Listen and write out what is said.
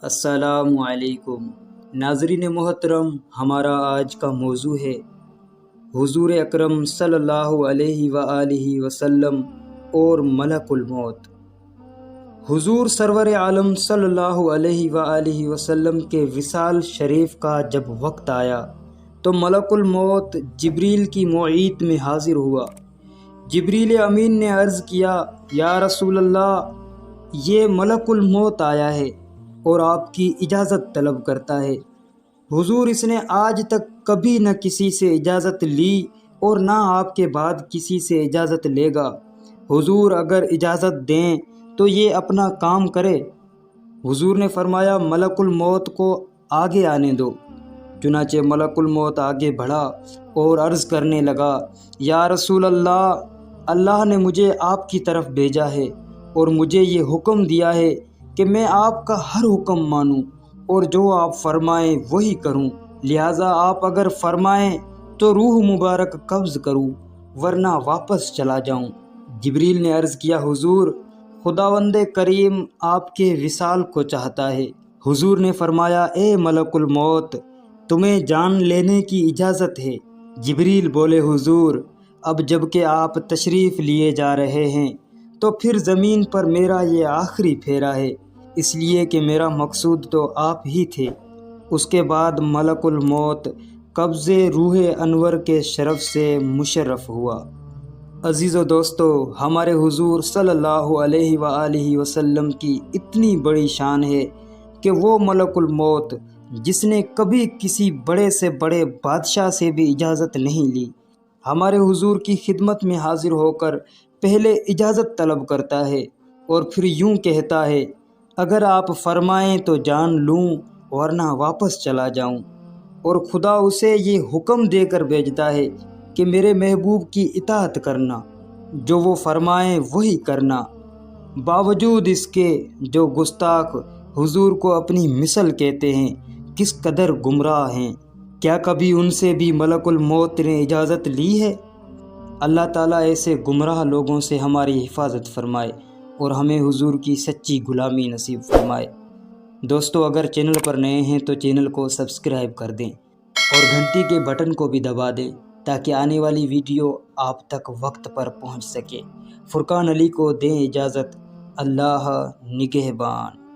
السلام علیکم ناظرین محترم، ہمارا آج کا موضوع ہے حضور اکرم صلی اللہ علیہ وآلہ وسلم اور ملک الموت۔ حضور سرور عالم صلی اللہ علیہ وآلہ وسلم کے وصال شریف کا جب وقت آیا تو ملک الموت جبریل کی موعیت میں حاضر ہوا۔ جبریل امین نے عرض کیا، یا رسول اللہ، یہ ملک الموت آیا ہے اور آپ کی اجازت طلب کرتا ہے۔ حضور، اس نے آج تک کبھی نہ کسی سے اجازت لی اور نہ آپ کے بعد کسی سے اجازت لے گا۔ حضور اگر اجازت دیں تو یہ اپنا کام کرے۔ حضور نے فرمایا، ملک الموت کو آگے آنے دو۔ چنانچہ ملک الموت آگے بڑھا اور عرض کرنے لگا، یا رسول اللہ، اللہ نے مجھے آپ کی طرف بھیجا ہے اور مجھے یہ حکم دیا ہے کہ میں آپ کا ہر حکم مانوں اور جو آپ فرمائیں وہی کروں، لہٰذا آپ اگر فرمائیں تو روح مبارک قبض کروں ورنہ واپس چلا جاؤں۔ جبریل نے عرض کیا، حضور، خداوند کریم آپ کے وصال کو چاہتا ہے۔ حضور نے فرمایا، اے ملک الموت، تمہیں جان لینے کی اجازت ہے۔ جبریل بولے، حضور، اب جب کہ آپ تشریف لیے جا رہے ہیں تو پھر زمین پر میرا یہ آخری پھیرا ہے، اس لیے کہ میرا مقصود تو آپ ہی تھے۔ اس کے بعد ملک الموت قبض روح انور کے شرف سے مشرف ہوا۔ عزیز و دوستو، ہمارے حضور صلی اللہ علیہ وآلہ وسلم کی اتنی بڑی شان ہے کہ وہ ملک الموت جس نے کبھی کسی بڑے سے بڑے بادشاہ سے بھی اجازت نہیں لی، ہمارے حضور کی خدمت میں حاضر ہو کر پہلے اجازت طلب کرتا ہے اور پھر یوں کہتا ہے، اگر آپ فرمائیں تو جان لوں ورنہ واپس چلا جاؤں، اور خدا اسے یہ حکم دے کر بھیجتا ہے کہ میرے محبوب کی اطاعت کرنا، جو وہ فرمائیں وہی کرنا۔ باوجود اس کے جو گستاخ حضور کو اپنی مثل کہتے ہیں، کس قدر گمراہ ہیں، کیا کبھی ان سے بھی ملک الموت نے اجازت لی ہے؟ اللہ تعالیٰ ایسے گمراہ لوگوں سے ہماری حفاظت فرمائے اور ہمیں حضور کی سچی غلامی نصیب فرمائے۔ دوستو، اگر چینل پر نئے ہیں تو چینل کو سبسکرائب کر دیں اور گھنٹی کے بٹن کو بھی دبا دیں تاکہ آنے والی ویڈیو آپ تک وقت پر پہنچ سکے۔ فرقان علی کو دیں اجازت، اللہ نگہبان۔